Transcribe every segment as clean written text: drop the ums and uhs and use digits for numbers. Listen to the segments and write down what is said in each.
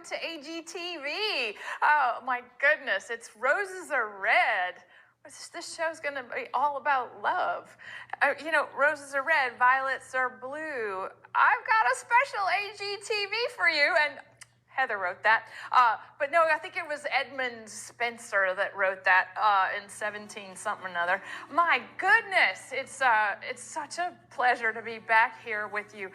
to HSNtv. Oh my goodness, it's Roses Are Red. This show's going to be all about love. Roses are red, violets are blue. I've got a special HSNtv for you, and Heather wrote that. But no, I think it was Edmund Spencer that wrote that in 17 something or another. My goodness, it's such a pleasure to be back here with you.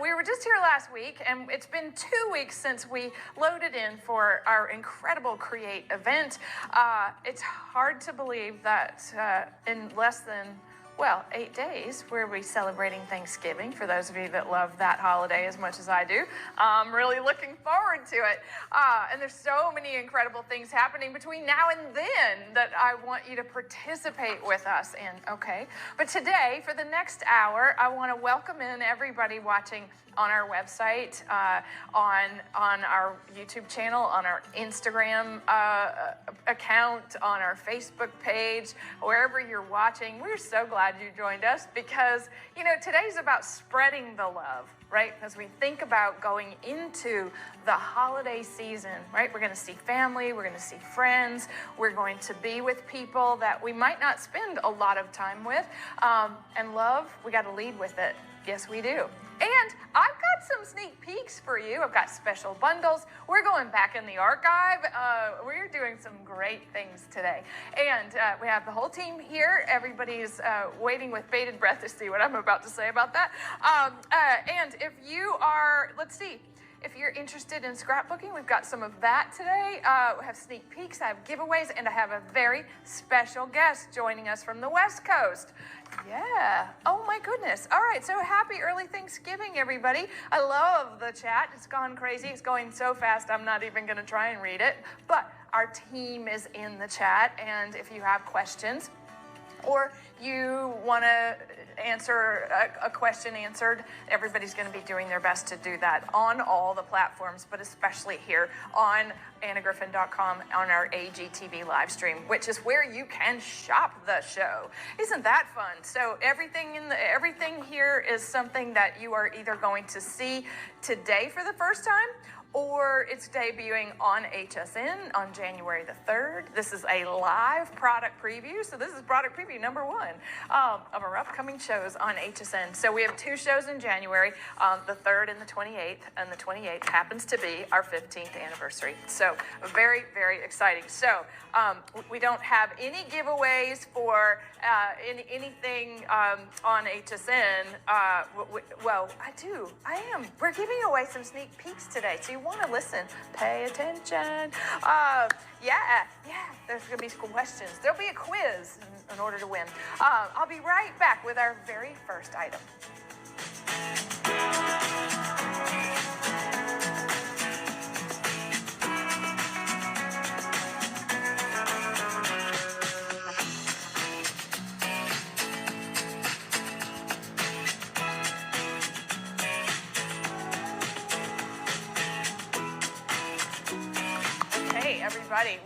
We were just here last week, and it's been 2 weeks since we loaded in for our incredible Create event. It's hard to believe that in less than 8 days, we'll be celebrating Thanksgiving, for those of you that love that holiday as much as I do. I'm really looking forward to it. And there's so many incredible things happening between now and then that I want you to participate with us in, okay? But today, for the next hour, I want to welcome in everybody watching on our website, on our YouTube channel, on our Instagram account, on our Facebook page, wherever you're watching. We're so glad you joined us because, today's about spreading the love, right? As we think about going into the holiday season, right? We're going to see family, we're going to see friends, we're going to be with people that we might not spend a lot of time with. And love, we got to lead with it. Yes, we do. And I've got some sneak peeks for you. I've got special bundles. We're going back in the archive. We're doing some great things today. And we have the whole team here. Everybody's waiting with bated breath to see what I'm about to say about that. And if you are, let's see, if you're interested in scrapbooking, we've got some of that today. We have sneak peeks, I have giveaways, and I have a very special guest joining us from the West Coast. Yeah. Oh my goodness. All right. So happy early Thanksgiving, everybody. I love the chat. It's gone crazy. It's going so fast. I'm not even going to try and read it. But our team is in the chat. And if you have questions or you want to answer a question answered, everybody's going to be doing their best to do that on all the platforms, but especially here on annagriffin.com on our HSNtv live stream, which is where you can shop the show. Isn't that fun? So everything here is something that you are either going to see today for the first time, or it's debuting on HSN on January the 3rd. This is a live product preview. So this is product preview number 1 of our upcoming shows on HSN. So we have 2 shows in January, the 3rd and the 28th. And the 28th happens to be our 15th anniversary. So very, very exciting. So we don't have any giveaways for anything on HSN. Well, I do. I am. We're giving away some sneak peeks today. So you want to listen, pay attention. There's going to be some questions. There'll be a quiz in order to win. I'll be right back with our very first item. Everybody,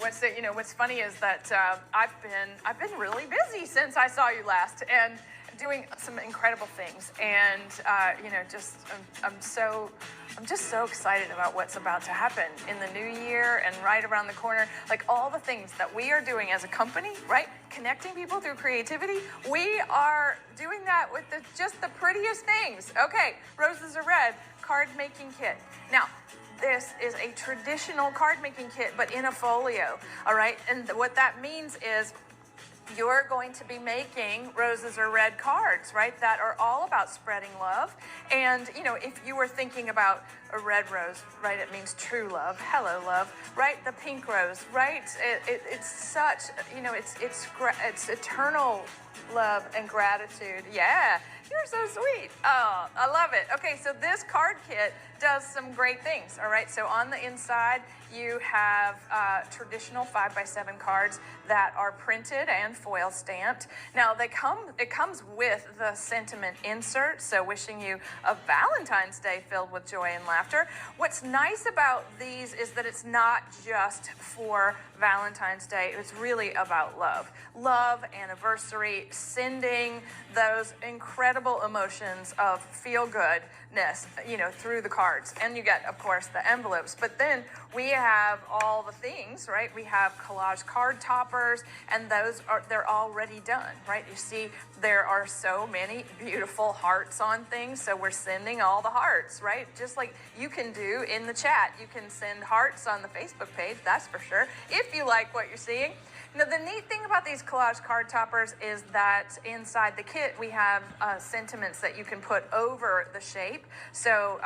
what's funny is that I've been really busy since I saw you last, and doing some incredible things, and I'm just so excited about what's about to happen in the new year and right around the corner. Like all the things that we are doing as a company, right? Connecting people through creativity. We are doing that with just the prettiest things. Okay, Roses Are Red card making kit. Now, this is a traditional card making kit, but in a folio, all right? And what that means is you're going to be making Roses Are Red cards, right? That are all about spreading love. And, if you were thinking about a red rose, right? It means true love. Hello, love, right? The pink rose, right? It's such, it's eternal love and gratitude. Yeah, you're so sweet. Oh, I love it. Okay, so this card kit does some great things, all right? So on the inside, you have traditional 5x7 cards that are printed and foil stamped. Now it comes with the sentiment insert, so wishing you a Valentine's Day filled with joy and laughter. What's nice about these is that it's not just for Valentine's Day. It's really about love. Love, anniversary, sending those incredible emotions of feel-goodness, through the cards. And you get, of course, the envelopes. But then we have all the things, right? We have collage card toppers, and they're already done, right? You see, there are so many beautiful hearts on things, so we're sending all the hearts, right? Just like you can do in the chat. You can send hearts on the Facebook page, that's for sure, if you like what you're seeing. Now, the neat thing about these collage card toppers is that inside the kit, we have sentiments that you can put over the shape. So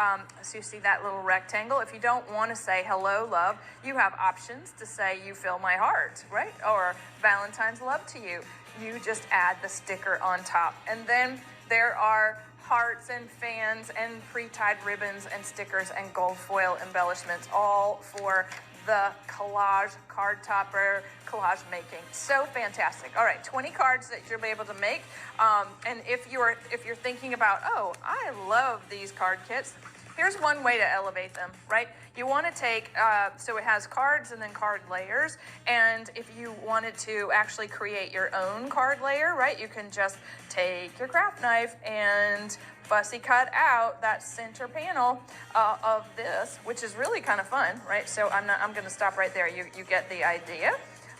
you see that little rectangle. If you don't want to say hello, love, you have options to say you fill my heart, right? Or Valentine's love to you. You just add the sticker on top. And then there are hearts and fans and pre-tied ribbons and stickers and gold foil embellishments, all for the collage card topper collage making. So fantastic. All right, 20 cards that you'll be able to make. And if you're thinking about, oh, I love these card kits, here's one way to elevate them, right? You want to take, so it has cards and then card layers. And if you wanted to actually create your own card layer, right, you can just take your craft knife and fussy cut out that center panel of this, which is really kind of fun, right? So I'm going to stop right there. You get the idea.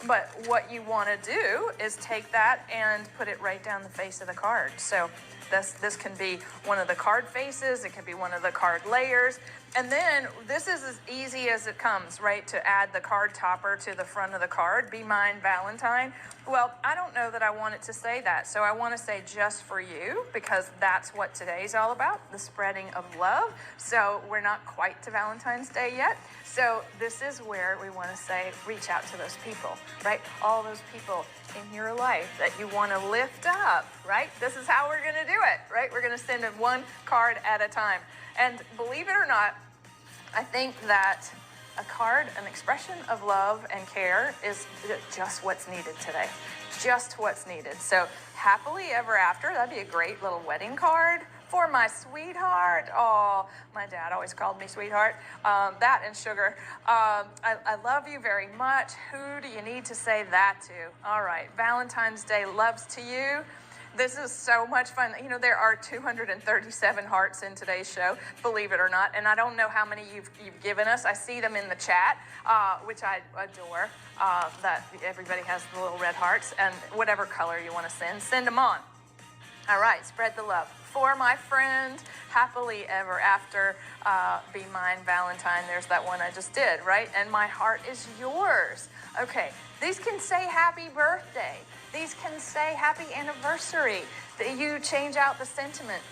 But what you want to do is take that and put it right down the face of the card. So this can be one of the card faces. It can be one of the card layers. And then this is as easy as it comes, right, to add the card topper to the front of the card. Be mine, Valentine. Well, I don't know that I want it to say that. So I want to say just for you, because that's what today's all about, the spreading of love. So we're not quite to Valentine's Day yet. So this is where we want to say, reach out to those people, right? All those people in your life that you want to lift up, right? This is how we're going to do it, right? We're going to send them one card at a time. And believe it or not, I think that a card, an expression of love and care, is just what's needed today. Just what's needed. So happily ever after, that'd be a great little wedding card. For my sweetheart. Oh, my dad always called me sweetheart. That and sugar. I love you very much. Who do you need to say that to? All right. Valentine's Day loves to you. This is so much fun. You know, there are 237 hearts in today's show, believe it or not. And I don't know how many you've given us. I see them in the chat, which I adore, that everybody has the little red hearts. And whatever color you want to send them on. All right, spread the love. For my friend, happily ever after, be mine, Valentine. There's that one I just did, right? And my heart is yours. Okay, these can say happy birthday. These can say happy anniversary. You change out the sentiment.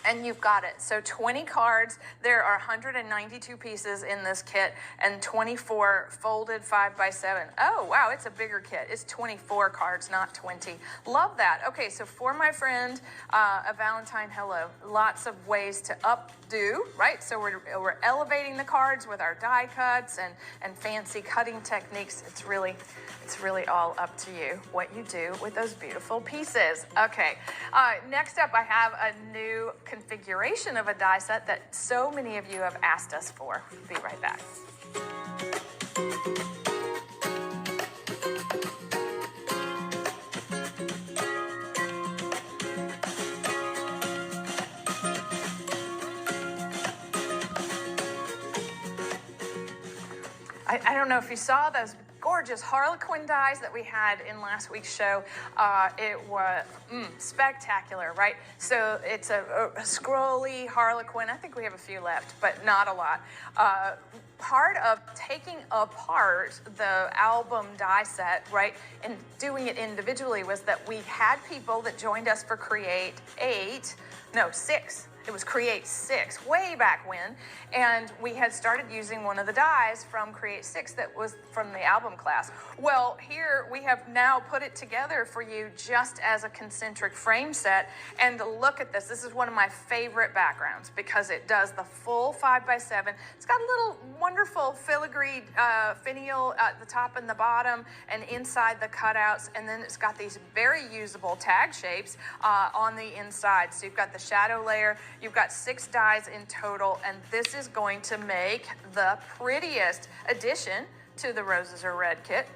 And you've got it. So 20 cards. There are 192 pieces in this kit and 24 folded 5x7. Oh, wow, it's a bigger kit. It's 24 cards, not 20. Love that. Okay, so for my friend, a Valentine hello. Lots of ways to updo, right? So we're elevating the cards with our die cuts and fancy cutting techniques. It's really all up to you what you do with those beautiful pieces. Okay, next up I have a new configuration of a die set that so many of you have asked us for. Be right back. I don't know if you saw those gorgeous Harlequin dies that we had in last week's show. It was spectacular, right? So it's a scrolly Harlequin. I think we have a few left, but not a lot. Part of taking apart the album die set, right, and doing it individually was that we had people that joined us for Create 6. it was Create 6, way back when, and we had started using one of the dies from Create 6 that was from the album class. Well, here we have now put it together for you just as a concentric frame set, and look at this. This is one of my favorite backgrounds because it does the full 5x7. It's got a little wonderful filigree finial at the top and the bottom and inside the cutouts, and then it's got these very usable tag shapes on the inside. So you've got the shadow layer, you've got 6 dies in total, and this is going to make the prettiest addition to the Roses Are Red kit.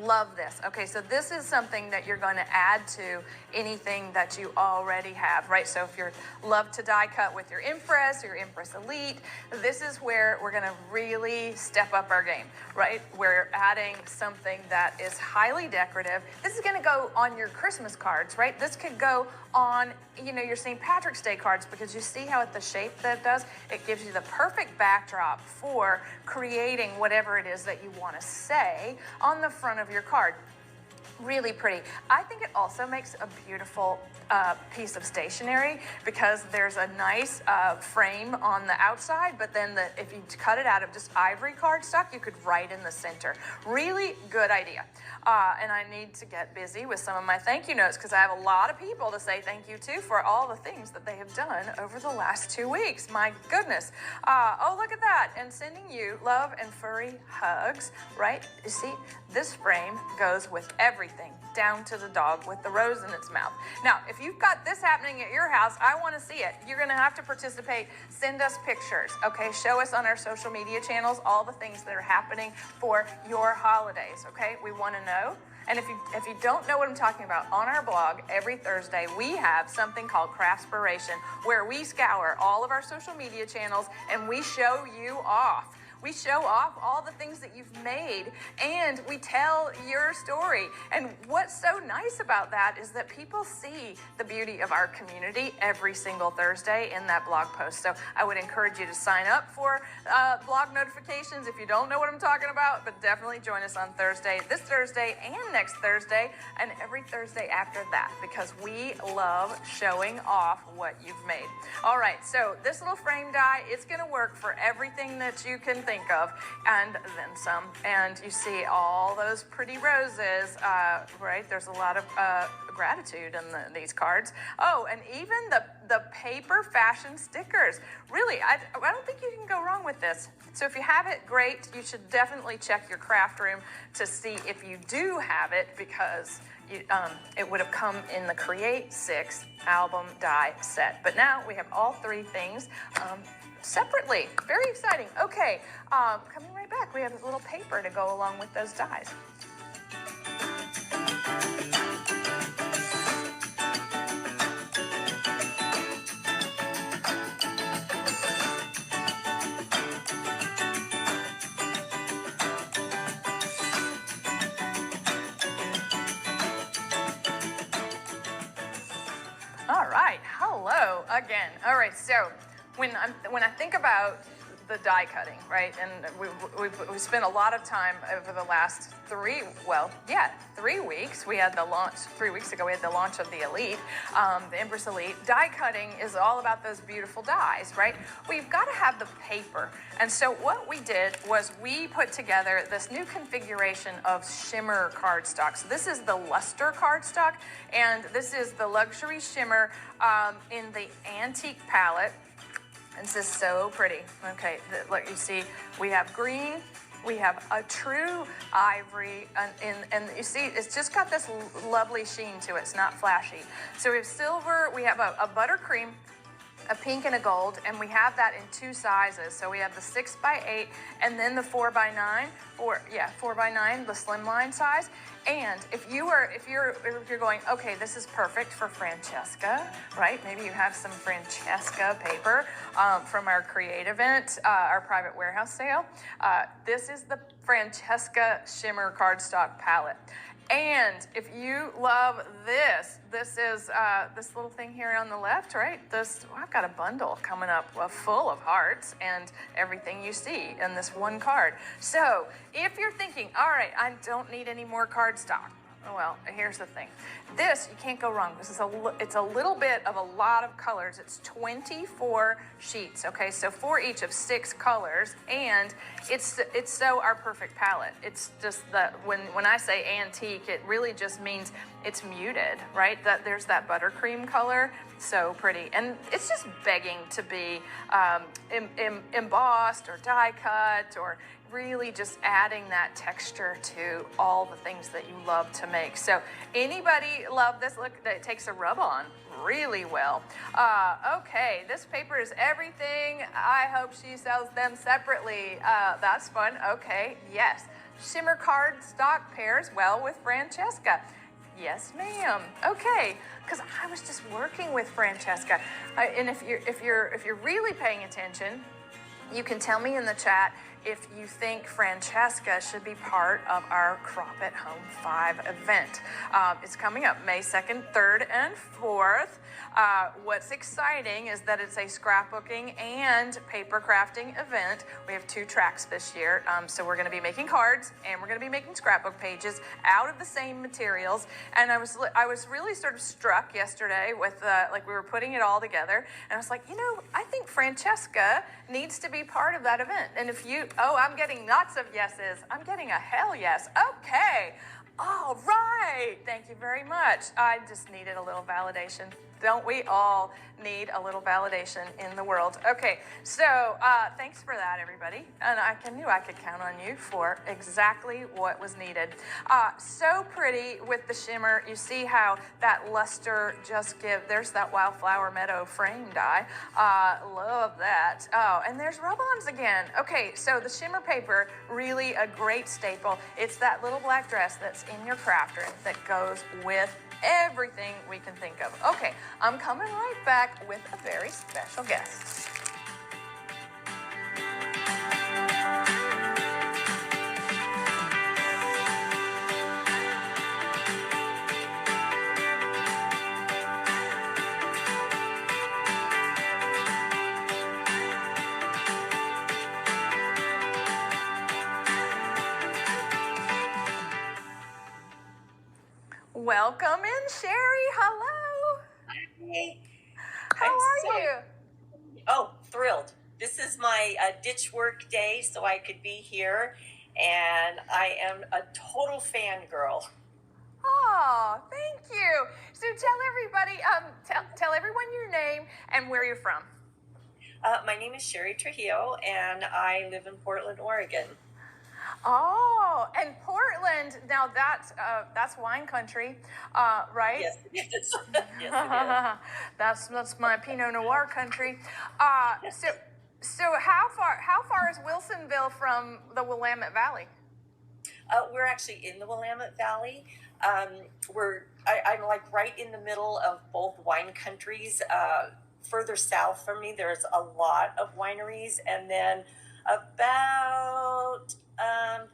Love this. Okay, so this is something that you're going to add to anything that you already have, right? So if you love to die cut with your Empress or your Empress Elite, this is where we're going to really step up our game, right? We're adding something that is highly decorative. This is going to go on your Christmas cards, right? This could go on, you know, your St. Patrick's Day cards, because you see how the shape that it does, it gives you the perfect backdrop for creating whatever it is that you want to say on the front of your card. Really pretty. I think it also makes a beautiful piece of stationery because there's a nice frame on the outside, but then if you cut it out of just ivory cardstock, you could write in the center. Really good idea. And I need to get busy with some of my thank you notes because I have a lot of people to say thank you to for all the things that they have done over the last 2 weeks. My goodness. Oh, look at that. And sending you love and furry hugs, right? You see, this frame goes with everything, down to the dog with the rose in its mouth. Now, if you've got this happening at your house, I want to see it. You're going to have to participate. Send us pictures, okay? Show us on our social media channels all the things that are happening for your holidays, okay? We want to know. And if you don't know what I'm talking about, on our blog every Thursday we have something called Craftspiration, where we scour all of our social media channels and we show you off. We show off all the things that you've made and we tell your story. And what's so nice about that is that people see the beauty of our community every single Thursday in that blog post. So I would encourage you to sign up for blog notifications if you don't know what I'm talking about, but definitely join us on Thursday, this Thursday and next Thursday, and every Thursday after that, because we love showing off what you've made. All right, so this little frame die, it's gonna work for everything that you can think of, and then some. And you see all those pretty roses, right? There's a lot of gratitude in these cards. Oh, and even the paper fashion stickers. Really, I don't think you can go wrong with this. So if you have it, great. You should definitely check your craft room to see if you do have it, because it would have come in the Create 6 album die set. But now we have all 3 things separately. Very exciting. Okay, coming right back, we have a little paper to go along with those dies. All right, hello again. All right, so when I think about the die cutting, right, and we spent a lot of time over the last 3 weeks. We had the launch 3 weeks ago. We had the launch of the Elite, the Empress Elite. Die cutting is all about those beautiful dies, right? We've got to have the paper, and so what we did was we put together this new configuration of shimmer cardstock. So this is the luster cardstock, and this is the luxury shimmer in the antique palette. This is so pretty. Okay, look, you see, we have green, we have a true ivory, and you see, it's just got this lovely sheen to it. It's not flashy. So we have silver, we have a buttercream, a pink and a gold, and we have that in 2 sizes. So we have the 6x8 and then the 4x9, 4x9, the slimline size. And if you're going, okay, this is perfect for Francesca, right? Maybe you have some Francesca paper from our Create event, our private warehouse sale. This is the Francesca Shimmer Cardstock Palette. And if you love this is this little thing here on the left, right? I've got a bundle coming up full of hearts and everything you see in this one card. So if you're thinking, all right, I don't need any more cardstock, Well, here's the thing. This, you can't go wrong. This is it's a little bit of a lot of colors. It's 24 sheets, okay? So for each of 6 colors, and it's so our perfect palette. It's just that when I say antique, it really just means it's muted, right? That there's that buttercream color, so pretty. And it's just begging to be embossed or die cut, or really just adding that texture to all the things that you love to make. So anybody love this? Look, it takes a rub on really well. Okay, this paper is everything. I hope she sells them separately. That's fun. Okay, yes. Shimmer card stock pairs well with Francesca. Yes, ma'am. Okay, because I was just working with Francesca, and if you're really paying attention, you can tell me in the chat if you think Francesca should be part of our Crop at Home 5 event. It's coming up May 2nd, 3rd, and 4th. What's exciting is that it's a scrapbooking and paper crafting event. We have 2 tracks this year. So we're going to be making cards and we're going to be making scrapbook pages out of the same materials. And I was really sort of struck yesterday with like we were putting it all together, and I was like, I think Francesca needs to be part of that event. And if you, I'm getting lots of yeses. I'm getting a hell yes. Okay. All right. Thank you very much. I just needed a little validation. Don't we all need a little validation in the world? Okay, so thanks for that, everybody. And I knew I could count on you for exactly what was needed. So pretty with the shimmer. You see how that luster just there's that Wildflower Meadow frame die. Love that. Oh, and there's rub-ons again. Okay, so the shimmer paper, really a great staple. It's that little black dress that's in your craft room that goes with everything we can think of. Okay, I'm coming right back with a very special guest. Welcome in, Sherry. Hello. Hey. How are you? Oh, thrilled. This is my ditch work day, so I could be here, and I am a total fangirl. Oh, thank you. So tell everybody, tell everyone your name and where you're from. My name is Sherry Trujillo, and I live in Portland, Oregon. Oh, and Portland, now that's wine country, right? Yes, it is. Yes, it is. That's my Pinot Noir country. So how far is Wilsonville from the Willamette Valley? We're actually in the Willamette Valley. I'm like right in the middle of both wine countries. Further south from me, there's a lot of wineries, and then about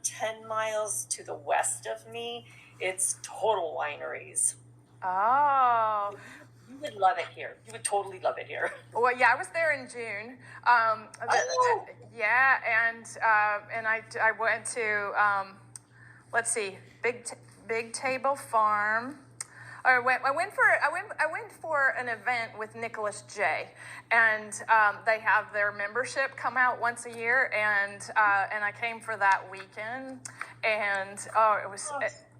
10 miles to the west of me, it's total wineries. Oh. You would love it here. You would totally love it here. Well, yeah, I was there in June. Yeah, and I went to let's see, Big Table Farm. I went for an event with Nicholas J, and they have their membership come out once a year, and I came for that weekend, and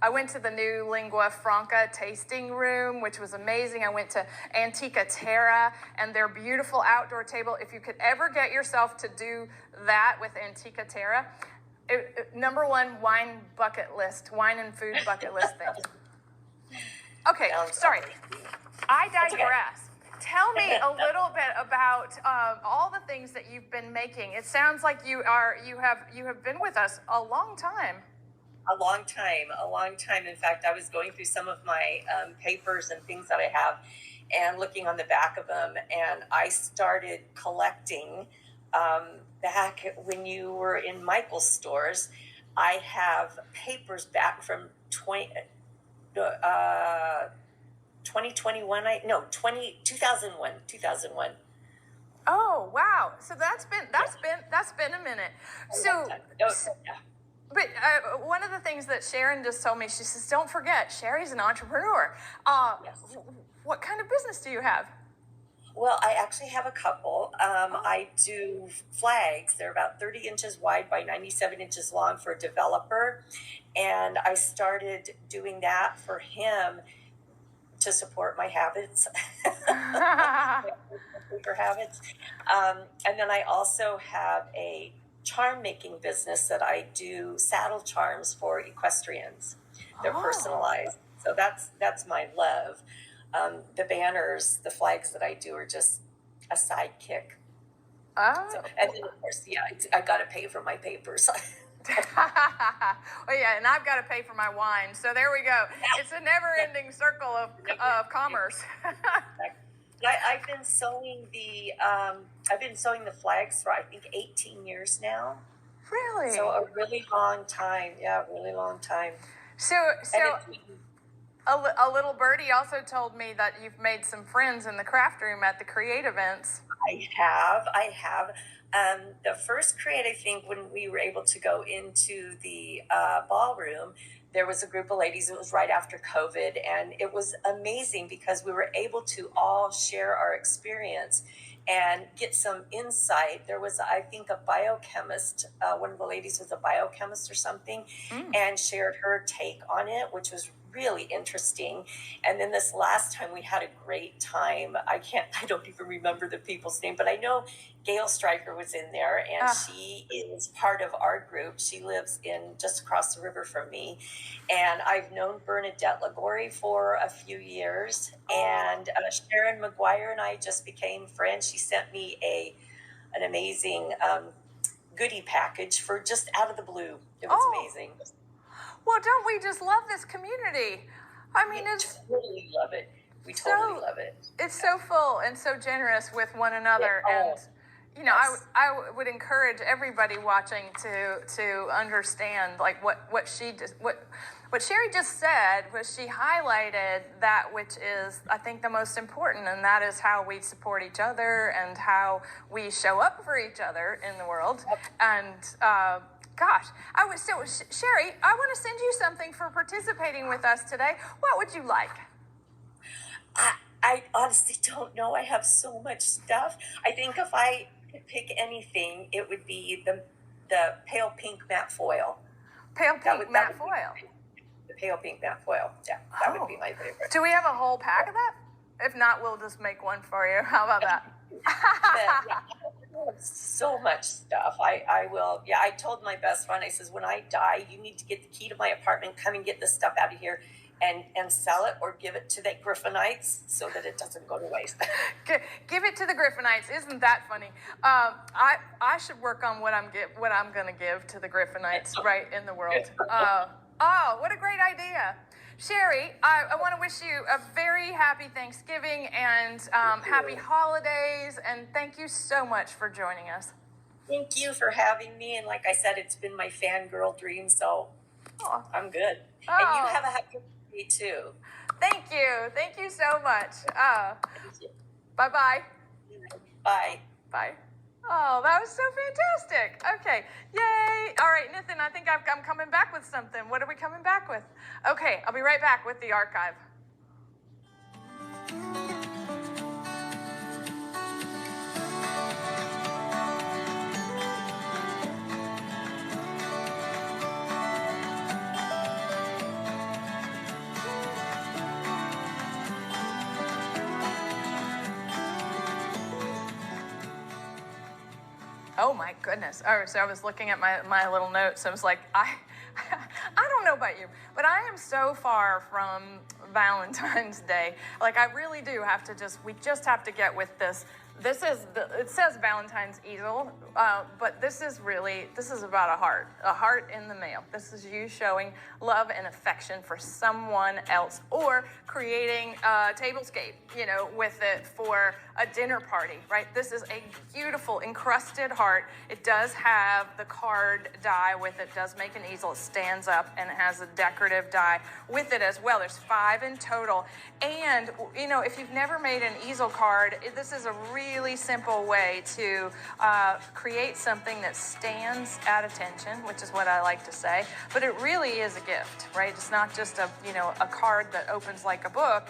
I went to the new Lingua Franca tasting room, which was amazing. I went to Antica Terra and their beautiful outdoor table. If you could ever get yourself to do that with Antica Terra, number 1 wine and food bucket list thing. Okay, sorry. I digress. Okay. Tell me a little bit about all the things that you've been making. It sounds like you have been with us a long time. A long time. In fact, I was going through some of my papers and things that I have and looking on the back of them, and I started collecting back when you were in Michael's stores. I have papers back from 2021. 2001. Oh wow! So that's been a minute. So But one of the things that Sharon just told me, she says, don't forget, Sherry's an entrepreneur. Yes. What kind of business do you have? Well, I actually have a couple. I do flags. They're about 30 inches wide by 97 inches long for a developer. And I started doing that for him to support my habits, paper habits. And then I also have a charm making business that I do saddle charms for equestrians. They're personalized. So that's my love. The banners, the flags that I do are just a sidekick. So, and then of course, yeah, I got to pay for my papers. Well, yeah, and I've got to pay for my wine. So there we go. It's a never-ending circle of commerce. I've been sewing the flags for I think 18 years now. Really? So a really long time. Yeah, really long time. So a little birdie also told me that you've made some friends in the craft room at the Create events. I have. The first Create, I think, when we were able to go into the ballroom, there was a group of ladies. It was right after COVID, and it was amazing because we were able to all share our experience and get some insight. There was, I think, a biochemist. One of the ladies was a biochemist or something, and shared her take on it, which was really interesting. And then this last time we had a great time. I don't even remember the people's name, but I know Gail Stryker was in there, and she is part of our group. She lives in just across the river from me, and I've known Bernadette Lagori for a few years, and Sharon McGuire and I just became friends. She sent me an amazing goodie package for just out of the blue. It was amazing. Well, don't we just love this community? I mean, it's totally love it. We totally love it. It's so full and so generous with one another, and you know, I would encourage everybody watching to understand like what Sherry just said was she highlighted that which is, I think, the most important, and that is how we support each other and how we show up for each other in the world. And gosh, Sherry, I want to send you something for participating with us today. What would you like? I honestly don't know. I have so much stuff. I think if I could pick anything, it would be the pale pink matte foil. Pale pink matte foil. The pale pink matte foil. Yeah, that would be my favorite. Do we have a whole pack of that? If not, we'll just make one for you. How about that? So much stuff. I will. Yeah, I told my best friend, I says, when I die, you need to get the key to my apartment, come and get this stuff out of here and sell it or give it to the Griffinites so that it doesn't go to waste. Give it to the Griffinites. Isn't that funny? I should work on what I'm going to give to the Griffinites right in the world. What a great idea. Sherry, I want to wish you a very happy Thanksgiving and happy holidays, and thank you so much for joining us. Thank you for having me, and like I said, it's been my fangirl dream, so I'm good. And you have a happy day too. Thank you so much. Thank you. Bye-bye. Bye. Bye. Oh, that was so fantastic. Okay. Yay. All right, Nathan, I think I'm coming back with something. What are we coming back with? Okay, I'll be right back with the archive. Oh my goodness. Oh, so I was looking at my little notes. I was like, I don't know about you, but I am so far from Valentine's Day. Like, I really do have to we just have to get with this. It says Valentine's easel, but this is about a heart in the mail. This is you showing love and affection for someone else, or creating a tablescape, with it for a dinner party, right? This is a beautiful encrusted heart. It does have the card die with it, does make an easel. It stands up and it has a decorative die with it as well. There's 5 in total. And, if you've never made an easel card, this is a really really simple way to create something that stands at attention, which is what I like to say, but it really is a gift, right? It's not just a card that opens like a book.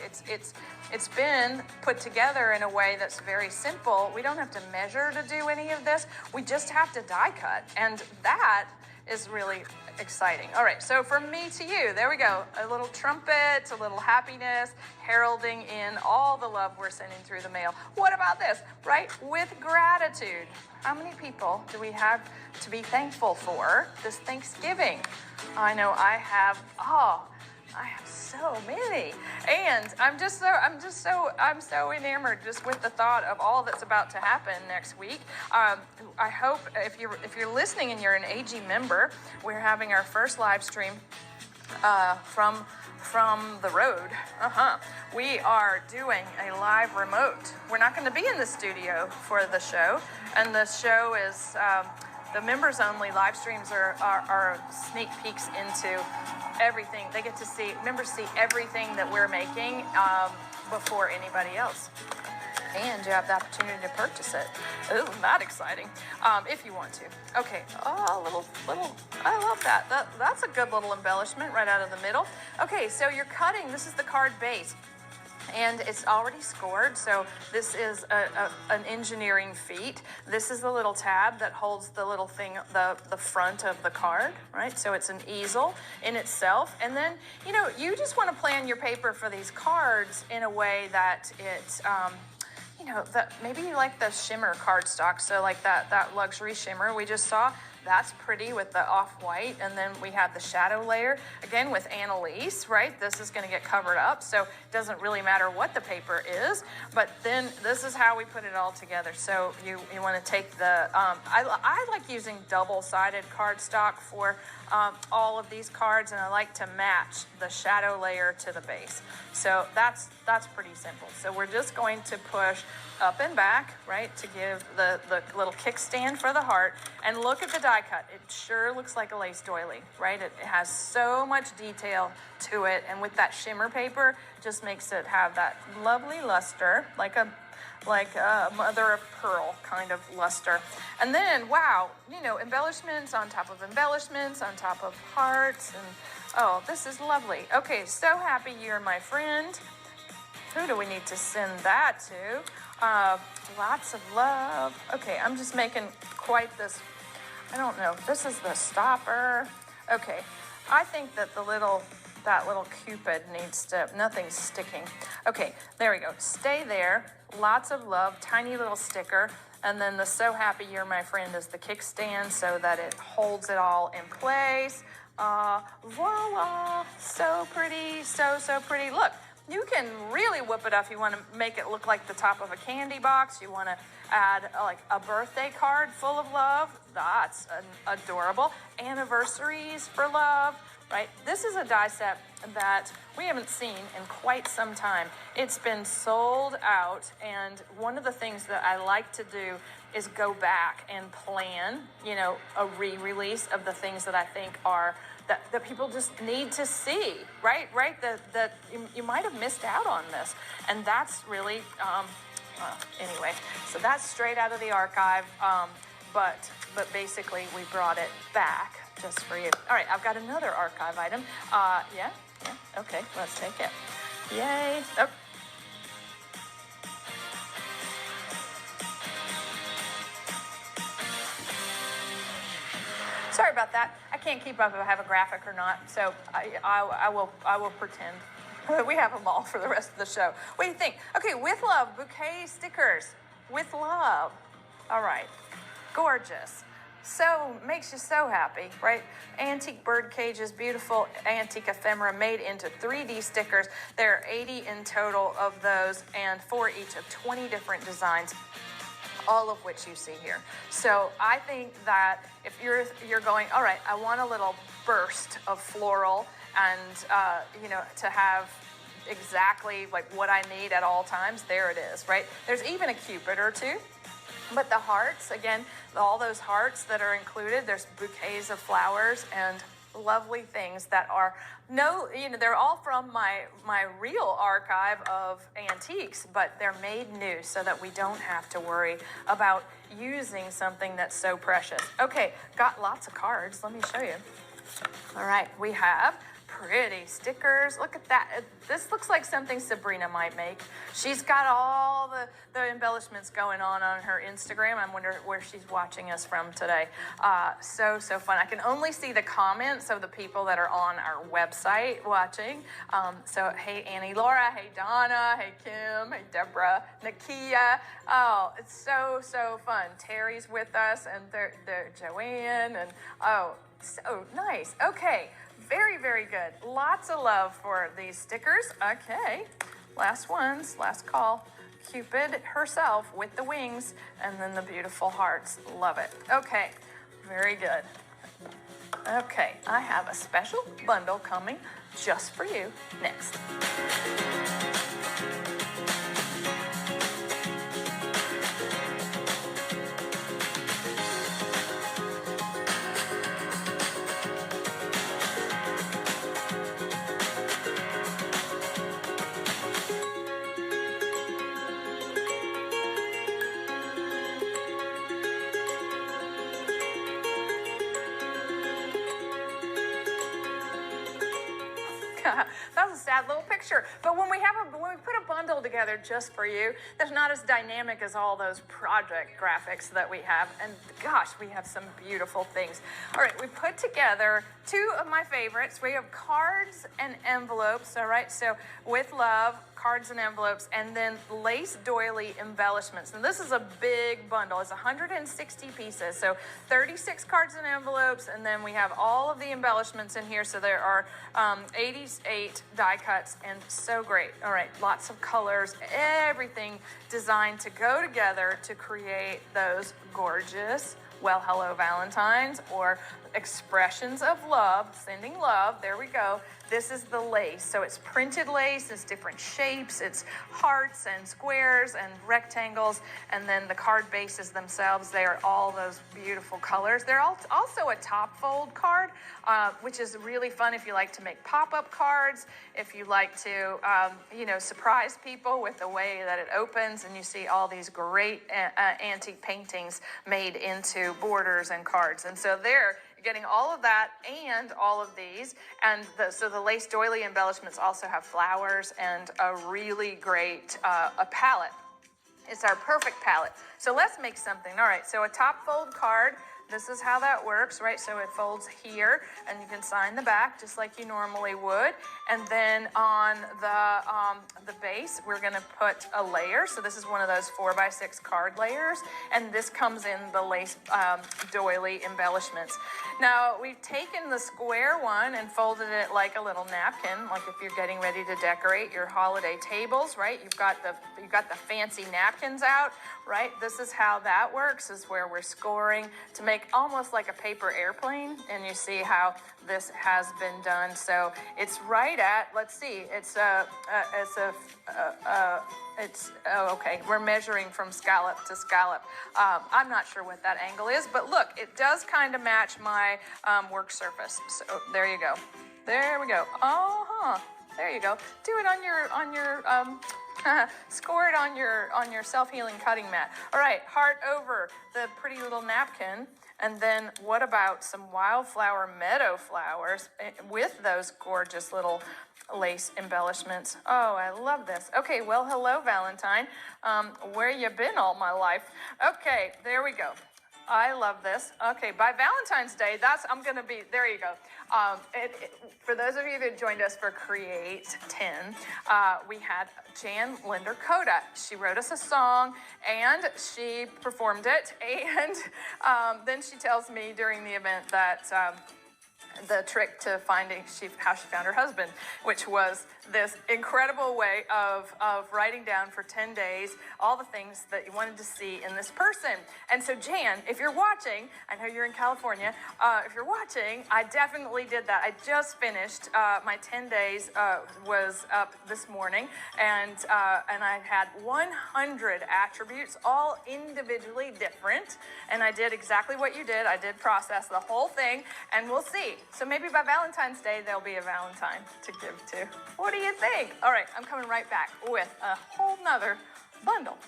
It's been put together in a way that's very simple. We don't have to measure to do any of this. We just have to die cut, and that is really exciting. All right, so from me to you, there we go. A little trumpet, a little happiness, heralding in all the love we're sending through the mail. What about this, right? With gratitude. How many people do we have to be thankful for this Thanksgiving? I know I have so many, and I'm so enamored just with the thought of all that's about to happen next week. I hope if you're listening and you're an AG member, we're having our first live stream from the road. We are doing a live remote. We're not going to be in the studio for the show, and the show is the members only live streams are sneak peeks into everything. They get to see, members see everything that we're making before anybody else. And you have the opportunity to purchase it. Ooh, not exciting. If you want to. Okay. Oh, little. I love that. That's a good little embellishment right out of the middle. Okay, so you're cutting. This is the card base. And it's already scored, so this is an engineering feat. This is the little tab that holds the little thing, the front of the card, right? So it's an easel in itself. And then, you just want to plan your paper for these cards in a way that it's, that maybe you like the shimmer cardstock, so like that luxury shimmer we just saw. That's pretty with the off-white, and then we have the shadow layer, again with Annalise, right? This is going to get covered up, so it doesn't really matter what the paper is, but then this is how we put it all together. So you want to take the, I like using double-sided cardstock for all of these cards, and I like to match the shadow layer to the base. So that's pretty simple. So we're just going to push up and back, right, to give the little kickstand for the heart. And look at the die cut. It sure looks like a lace doily, right? It has so much detail to it, and with that shimmer paper, just makes it have that lovely luster, like a mother of pearl kind of luster. And then, wow, embellishments on top of embellishments on top of hearts, and oh, this is lovely. Okay, so happy you're my friend. Who do we need to send that to? Lots of love. Okay, I'm just making quite this, I don't know, this is the stopper. Okay, I think that that little Cupid needs to, nothing's sticking. Okay, there we go. Stay there. Lots of love, tiny little sticker. And then the so happy you're my friend is the kickstand so that it holds it all in place. Voila, so pretty, so pretty. Look, you can really whip it up if you want to make it look like the top of a candy box. You want to add like a birthday card full of love. That's adorable. Anniversaries for love, right? This is a die set that we haven't seen in quite some time. It's been sold out, and one of the things that I like to do is go back and plan, a re-release of the things that I think are that people just need to see, right? That you might have missed out on this, and that's really anyway. So that's straight out of the archive, but basically we brought it back just for you. All right, I've got another archive item. Yeah. Okay, let's take it. Yay! Oh. Sorry about that. I can't keep up if I have a graphic or not, so I will pretend. We have them all for the rest of the show. What do you think? Okay, with love, bouquet stickers. With love. All right. Gorgeous. So, makes you so happy, right? Antique bird cages, beautiful antique ephemera made into 3D stickers. There are 80 in total of those, and for each of 20 different designs, all of which you see here. So I think that if you're going, all right, I want a little burst of floral and, to have exactly like what I need at all times, there it is, right? There's even a Cupid or two. But the hearts, again, all those hearts that are included, there's bouquets of flowers, and lovely things that are they're all from my real archive of antiques, but they're made new so that we don't have to worry about using something that's so precious. Okay, got lots of cards. Let me show you. All right, we have pretty stickers. Look at that. This looks like something Sabrina might make. She's got all the embellishments going on her Instagram. I wonder where she's watching us from today. So fun. I can only see the comments of the people that are on our website watching. So hey, Annie Laura. Hey, Donna. Hey, Kim. Hey, Deborah. Nakia. Oh, it's so fun. Terry's with us, and they're Joanne, and oh, so nice. Okay. Very, very good. Lots of love for these stickers. Okay, last ones, last call. Cupid herself with the wings, and then the beautiful hearts. Love it. Okay, very good. Okay, I have a special bundle coming just for you next. That was a sad little picture. But when we put a bundle together just for you, that's not as dynamic as all those project graphics that we have. And gosh, we have some beautiful things. All right, we put together two of my favorites. We have cards and envelopes. All right, so with love, cards and envelopes, and then lace doily embellishments. And this is a big bundle. It's 160 pieces, so 36 cards and envelopes, and then we have all of the embellishments in here. So there are 88 die cuts, and so great. All right, lots of colors, everything designed to go together to create those gorgeous Well Hello Valentines, or expressions of love, sending love. There we go. This is the lace. So it's printed lace, it's different shapes, it's hearts and squares and rectangles, and then the card bases themselves, they are all those beautiful colors. They're also a top fold card, which is really fun if you like to make pop-up cards, if you like to, surprise people with the way that it opens, and you see all these great antique paintings made into borders and cards. And so there, getting all of that and all of these, and so the lace doily embellishments also have flowers and a really great a palette. It's our perfect palette. So let's make something. All right, so a top fold card. This is how that works, right? So it folds here, and you can sign the back just like you normally would. And then on the base, we're gonna put a layer. So this is one of those 4x6 card layers, and this comes in the lace doily embellishments. Now, we've taken the square one and folded it like a little napkin, like if you're getting ready to decorate your holiday tables, right? You've got the fancy napkins out, right? This is how that works, is where we're scoring to make almost like a paper airplane, and you see how this has been done. So it's right at, let's see, okay, we're measuring from scallop to scallop. I'm not sure what that angle is, but look, it does kind of match my work surface. So there you go. There we go. There you go. Do it on your score it on your self-healing cutting mat. All right, heart over the pretty little napkin. And then what about some wildflower meadow flowers with those gorgeous little lace embellishments? Oh, I love this. Okay, well, hello, Valentine. Where you been all my life? Okay, there we go. I love this. Okay, by Valentine's Day, there you go. For those of you that joined us for Create 10, we had Jan Linder Coda. She wrote us a song, and she performed it, and then she tells me during the event that the trick to finding how she found her husband, which was this incredible way of writing down for 10 days all the things that you wanted to see in this person. And so Jan, if you're watching, I know you're in California, if you're watching, I definitely did that. I just finished, my 10 days was up this morning, and I had 100 attributes, all individually different, and I did exactly what you did. I did process the whole thing, and we'll see. So maybe by Valentine's Day, there'll be a Valentine to give to. What do you think? All right, I'm coming right back with a whole nother bundle.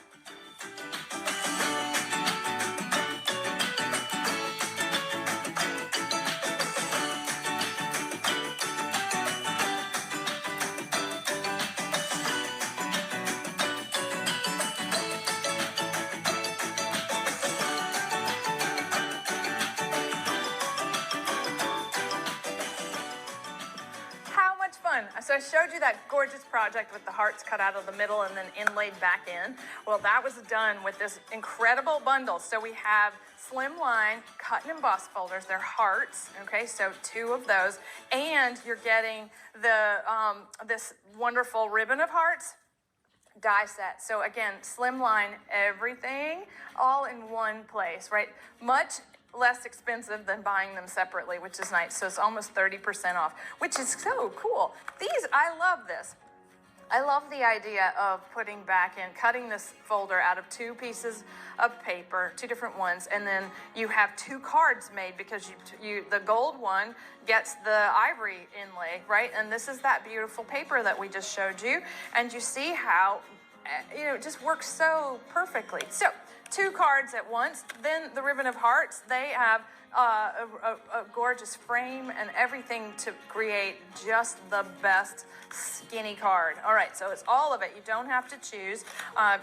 How much fun. So I showed you that gorgeous project with the hearts cut out of the middle and then inlaid back in. Well, that was done with this incredible bundle. So we have slimline cut and emboss folders. They're hearts, okay? So 2 of those. And you're getting the this wonderful ribbon of hearts die set. So again, slimline everything all in one place, right? Much less expensive than buying them separately, which is nice. So it's almost 30% off, which is so cool. I love this. I love the idea of putting back in, cutting this folder out of 2 pieces of paper, 2 different ones, and then you have 2 cards made because the gold one gets the ivory inlay, right? And this is that beautiful paper that we just showed you, and you see how it just works so perfectly. So 2 cards at once. Then the ribbon of hearts, they have a gorgeous frame and everything to create just the best skinny card. All right, so it's all of it. You don't have to choose.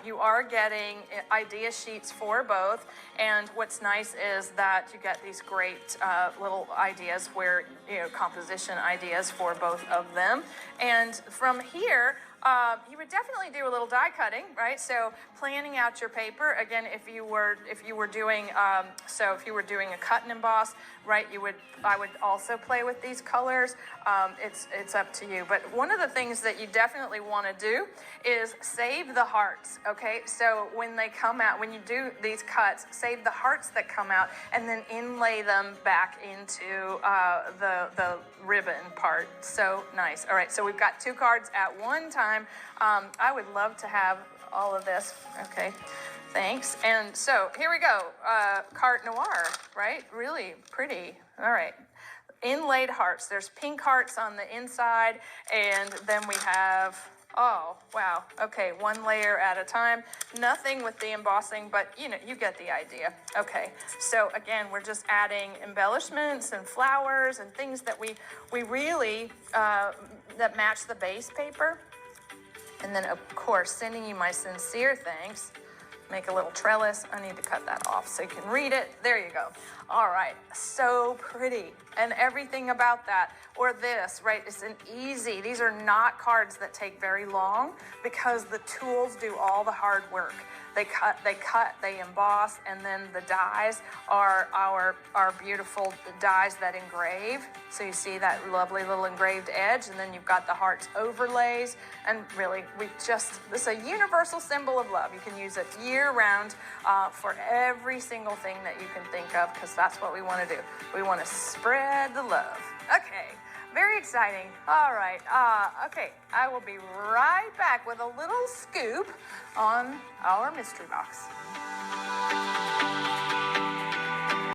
You are getting idea sheets for both. And what's nice is that you get these great little ideas where, composition ideas for both of them. And from here, you would definitely do a little die cutting, right? So planning out your paper again. If you were doing a cut and emboss, right? I would also play with these colors. It's up to you. But one of the things that you definitely want to do is save the hearts. Okay, so when they come out, when you do these cuts, save the hearts that come out, and then inlay them back into the ribbon part. So nice. All right, so we've got 2 cards at one time. I would love to have all of this. Okay, thanks. And so here we go. Carte Noir, right? Really pretty. All right. Inlaid hearts. There's pink hearts on the inside, and then we have, oh, wow. Okay, 1 layer at a time. Nothing with the embossing, but you get the idea. Okay, so again, we're just adding embellishments and flowers and things that we really, that match the base paper. And then, of course, sending you my sincere thanks. Make a little trellis. I need to cut that off so you can read it. There you go. All right, so pretty. And everything about that, or this, right? It's an easy, these are not cards that take very long because the tools do all the hard work. They cut, they emboss, and then the dies are our beautiful dies that engrave. So you see that lovely little engraved edge, and then you've got the hearts overlays, and really, this is a universal symbol of love. You can use it year-round for every single thing that you can think of, because that's what we want to do. We want to spread the love. Okay. Very exciting. All right. Okay. I will be right back with a little scoop on our mystery box.